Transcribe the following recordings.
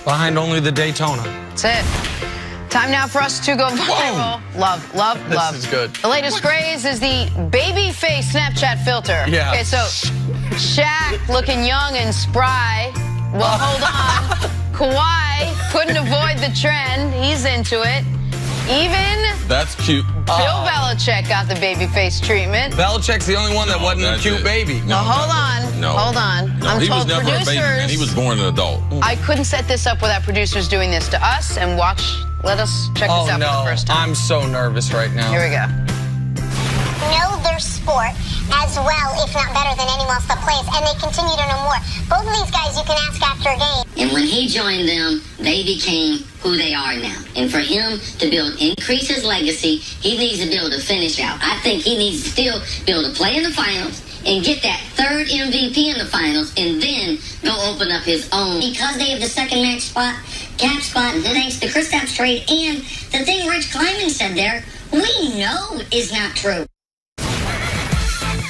Behind only the Daytona. That's it. Time now for us to go viral. Love, love, love. This is good. The latest craze is the baby face Snapchat filter. Yeah. Okay, so Shaq looking young and spry. Well, hold on. Kawhi couldn't avoid the trend. He's into it. Even That's cute. Bill Belichick got the baby face treatment. Belichick's the only one that wasn't a cute baby. No, hold on. No. Hold on. No, I'm he was told never producers. a baby, man. He was born an adult. I couldn't set this up without producers doing this to us. And watch. Let us check this out for the first time. I'm so nervous right now. Here we go. Know their sport as well, if not better than anyone else that plays, and they continue to know more. Both of these guys you can ask after a game. And when he joined them, they became who they are now. And for him to increase his legacy, he needs to be able to finish out. I think he needs to still be able to play in the finals and get that third MVP in the finals and then go open up his own. Because they have the second max spot, cap spot, and thanks to Kristaps trade, and the thing Rich Kleiman said there, we know is not true.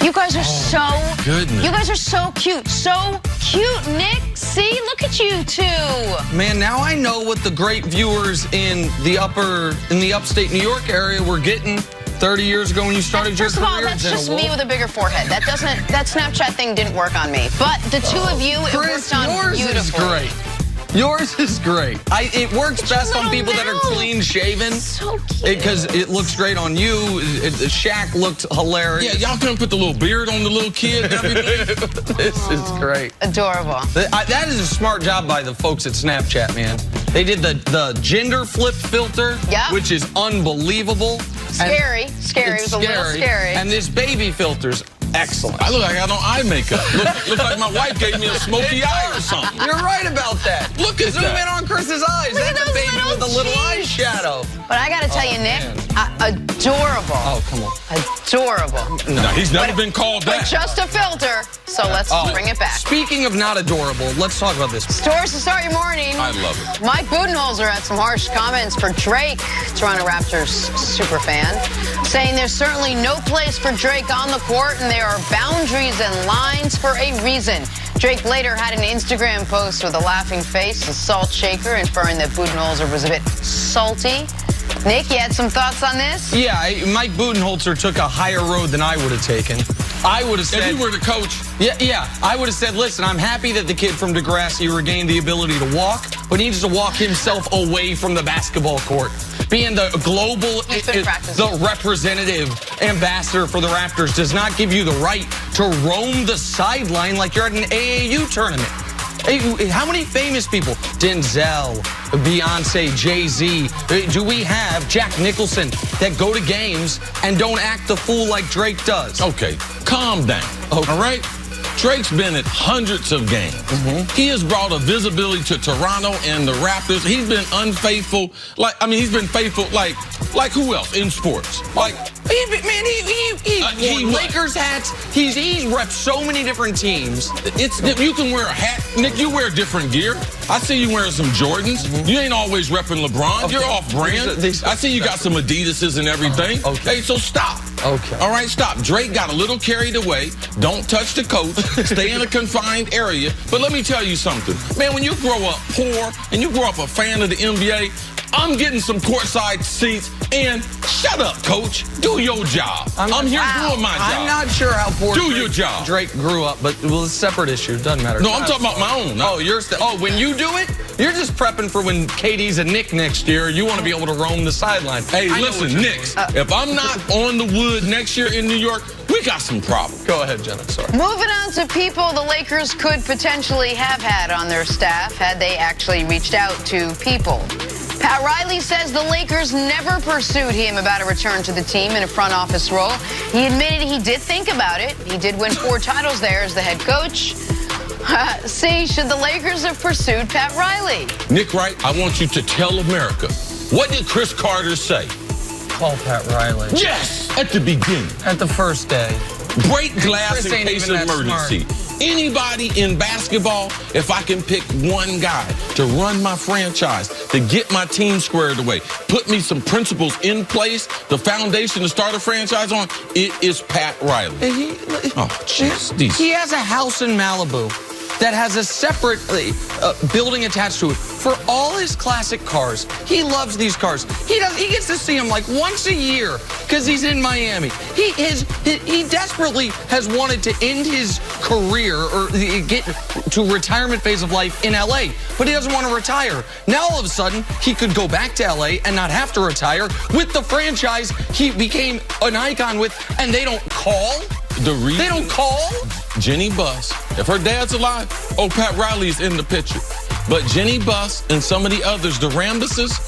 You guys are goodness. You guys are so cute. So cute, Nick. See, look at you two. Man, now I know what the great viewers in the upstate New York area were getting 30 years ago when you started your First of all, career. that's just me with a bigger forehead. That Snapchat thing didn't work on me. But the two of you, it Chris, worked on yours beautifully. is great. Yours is great. It works best on people that are clean shaven. So cute. Because it looks great on you. Shaq looked hilarious. Yeah, y'all couldn't put the little beard on the little kid and everything. This is great. Adorable. That is a smart job by the folks at Snapchat, man. They did the gender flip filter, Yep. which is unbelievable. Scary. Scary. It was a little scary. And this baby filter's excellent. I look like I got on eye makeup. Look like my wife gave me a smoky eye or something. You're right about that. Look at Zoom that. in on Chris's eyes. Look at That's a those baby little with a little cheeks. eyeshadow. But I got to tell you, Nick, adorable. Oh, come on. Adorable. No, he's never been called But that. just a filter. So let's bring it back. Speaking of not adorable, let's talk about this. Stories to start your morning. I love it. Mike Budenholzer had some harsh comments for Drake, Toronto Raptors super fan, saying there's certainly no place for Drake on the court and there are boundaries and lines for a reason. Drake later had an Instagram post with a laughing face, a salt shaker, inferring that Budenholzer was a bit salty. Nick, you had some thoughts on this? Yeah, Mike Budenholzer took a higher road than I would have taken. I would have said... If you were the coach... Yeah. I would have said, listen, I'm happy that the kid from Degrassi regained the ability to walk, but he needs to walk himself away from the basketball court. Being the global, the representative ambassador for the Raptors does not give you the right to roam the sideline like you're at an AAU tournament. How many famous people? Denzel, Beyonce, Jay-Z. Do we have Jack Nicholson that go to games and don't act the fool like Drake does? Okay, calm down. Okay. All right? Drake's been at hundreds of games. He has brought a visibility to Toronto and the Raptors. He's been unfaithful. He's been faithful like who else in sports? Like, He Lakers hats. He's repped so many different teams. You can wear a hat. Nick, you wear different gear. I see you wearing some Jordans. You ain't always repping LeBron. Okay. You're off brand. I see you got some Adidases and everything. Okay. Hey, so stop. Okay. All right, stop. Drake got a little carried away. Don't touch the coach. Stay in a confined area. But let me tell you something. Man, when you grow up poor and you grow up a fan of the NBA, I'm getting some courtside seats. And shut up, coach. Do your job. I'm here doing my job. I'm not sure how poor your job. Drake grew up, but it's a separate issue. Doesn't matter. No, I'm talking about my own. When you do it, you're just prepping for when KD's a Nick next year. You want to be able to roam the sideline. Hey, listen, Knicks, if I'm not on the wood next year in New York, we got some problems. Go ahead, Jenna. Sorry. Moving on to people the Lakers could potentially have had on their staff had they actually reached out to people. Pat Riley says the Lakers never pursued him about a return to the team in a front office role. He admitted he did think about it. He did win 4 titles there as the head coach. See, should the Lakers have pursued Pat Riley? Nick Wright, I want you to tell America, what did Chris Carter say? Call Pat Riley. Yes, at the beginning. At the first day. Break glass in case of emergency. Anybody in basketball, if I can pick one guy to run my franchise, to get my team squared away, put me some principles in place, the foundation to start a franchise on, it is Pat Riley. He has a house in Malibu. that has a separate building attached to it. For all his classic cars, he loves these cars. He gets to see them like once a year because he's in Miami. He desperately has wanted to end his career or get to retirement phase of life in LA, but he doesn't want to retire. Now all of a sudden, he could go back to LA and not have to retire with the franchise he became an icon with, and they don't call? They don't call? Jenny Buss, if her dad's alive, Pat Riley's in the picture. But Jenny Buss and some of the others, the Rambuses,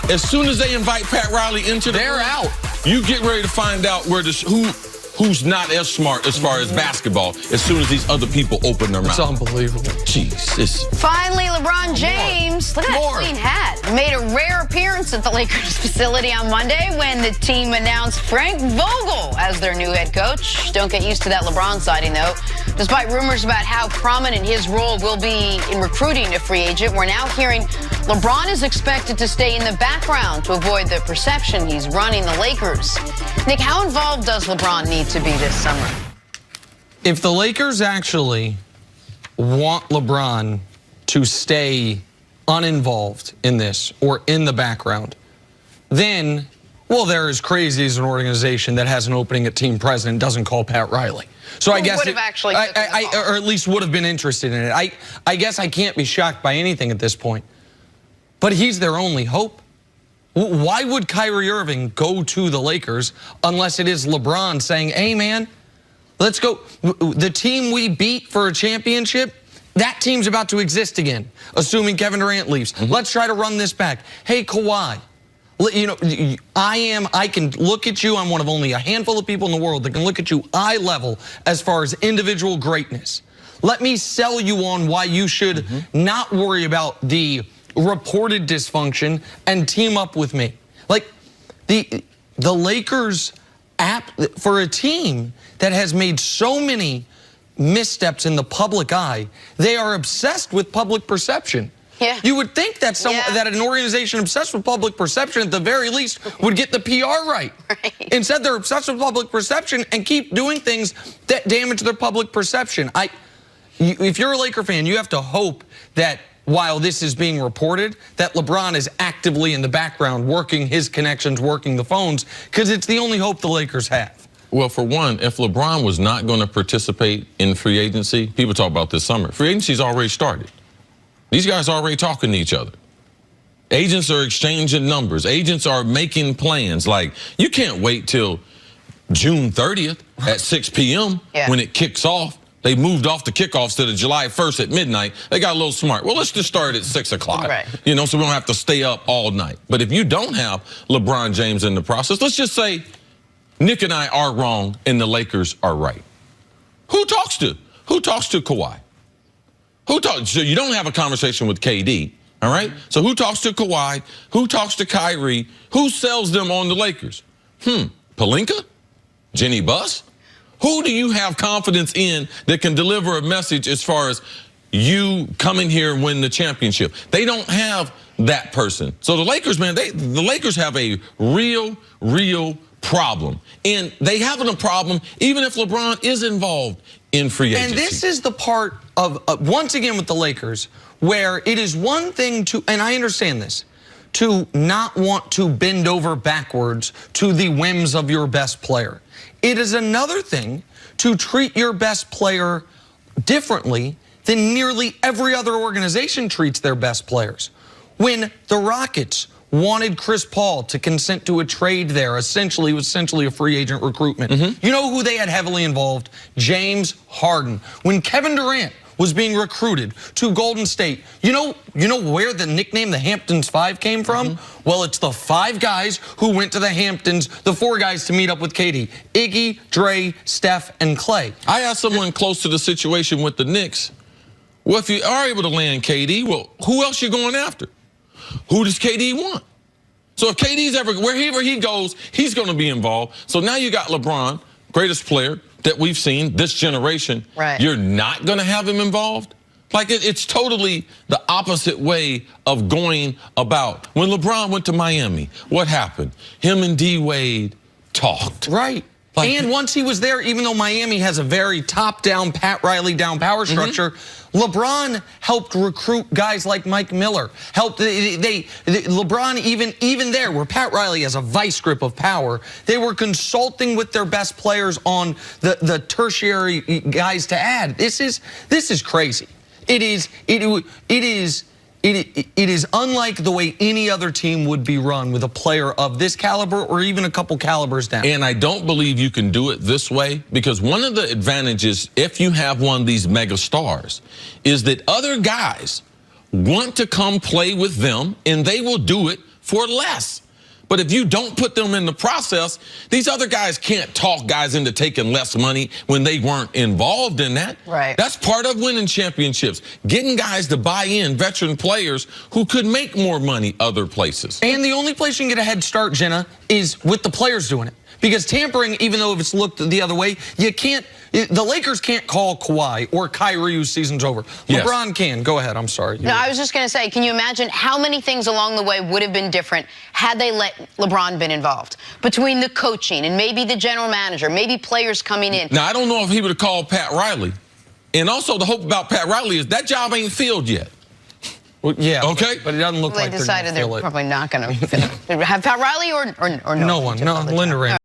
as soon as they invite Pat Riley into the room, out. You get ready to find out who's not as smart as far as basketball as soon as these other people open their mouth. It's unbelievable. Jesus. Finally, LeBron James, look at that clean hat, made a rare appearance at the Lakers facility on Monday when the team announced Frank Vogel as their new head coach. Don't get used to that LeBron sighting, though. Despite rumors about how prominent his role will be in recruiting a free agent, we're now hearing LeBron is expected to stay in the background to avoid the perception he's running the Lakers. Nick, how involved does LeBron need to be this summer? If the Lakers actually want LeBron to stay uninvolved in this or in the background, then, well, they're as crazy as an organization that has an opening at team president doesn't call Pat Riley. So I guess would have actually or at least would have been interested in it. I guess I can't be shocked by anything at this point. But he's their only hope. Why would Kyrie Irving go to the Lakers unless it is LeBron saying, hey, man, let's go. The team we beat for a championship, that team's about to exist again, assuming Kevin Durant leaves. Let's try to run this back. Hey, Kawhi, you know, I can look at you. I'm one of only a handful of people in the world that can look at you eye level as far as individual greatness. Let me sell you on why you should not worry about the reported dysfunction and team up with me. Like the Lakers for a team that has made so many missteps in the public eye, they are obsessed with public perception. Yeah. You would think that that an organization obsessed with public perception at the very least would get the PR right. Instead, they're obsessed with public perception and keep doing things that damage their public perception. If you're a Laker fan, you have to hope that while this is being reported, that LeBron is actively in the background working his connections, working the phones, because it's the only hope the Lakers have. Well, for one, if LeBron was not going to participate in free agency, people talk about this summer. Free agency's already started. These guys are already talking to each other. Agents are exchanging numbers. Agents are making plans. Like, you can't wait till June 30th at 6 p.m. when it kicks off. They moved off the kickoffs to the July 1st at midnight. They got a little smart. Well, let's just start at 6 o'clock. You know, so we don't have to stay up all night. But if you don't have LeBron James in the process, let's just say Nick and I are wrong and the Lakers are right. Who talks to Kawhi? So you don't have a conversation with KD, all right? So who talks to Kawhi? Who talks to Kyrie? Who sells them on the Lakers? Pelinka? Jenny Buss? Who do you have confidence in that can deliver a message as far as you coming here and win the championship? They don't have that person. So the Lakers, man, the Lakers have a real problem. And they having a problem even if LeBron is involved in free agency. And this is the part of, once again with the Lakers, where it is one thing to, and I understand this, to not want to bend over backwards to the whims of your best player. It is another thing to treat your best player differently than nearly every other organization treats their best players. When the Rockets wanted Chris Paul to consent to a trade there, essentially a free agent recruitment. You know who they had heavily involved? James Harden. When Kevin Durant was being recruited to Golden State, you know where the nickname the Hamptons 5 came from? Well, it's the 5 guys who went to the Hamptons, the 4 guys to meet up with KD. Iggy, Dre, Steph, and Clay. I asked someone close to the situation with the Knicks, well, if you are able to land KD, well, who else you going after? Who does KD want? So if KD's wherever he goes, he's going to be involved. So now you got LeBron, greatest player that we've seen this generation. You're not going to have him involved? Like, it's totally the opposite way of going about. When LeBron went to Miami, what happened? Him and D-Wade talked. And once he was there, even though Miami has a very top-down, Pat Riley down power structure, LeBron helped recruit guys like Mike Miller. LeBron even there, where Pat Riley has a vice grip of power, they were consulting with their best players on the tertiary guys to add. This is crazy. It is unlike the way any other team would be run with a player of this caliber or even a couple calibers down. And I don't believe you can do it this way, because one of the advantages, if you have one of these mega stars, is that other guys want to come play with them and they will do it for less. But if you don't put them in the process, these other guys can't talk guys into taking less money when they weren't involved in that. Right. That's part of winning championships, getting guys to buy in, veteran players who could make more money other places. And the only place you can get a head start, Jenna, is with the players doing it. Because tampering, even though if it's looked the other way, you can't. The Lakers can't call Kawhi or Kyrie whose season's over. Yes. LeBron can. Go ahead. I'm sorry. No, I was just going to say, can you imagine how many things along the way would have been different had they let LeBron been involved? Between the coaching and maybe the general manager, maybe players coming in. Now, I don't know if he would have called Pat Riley. And also the hope about Pat Riley is that job ain't filled yet. Well, yeah. Okay. But it doesn't look They like decided they're probably not going to have Pat Riley or no? No one. No, Linda Rand.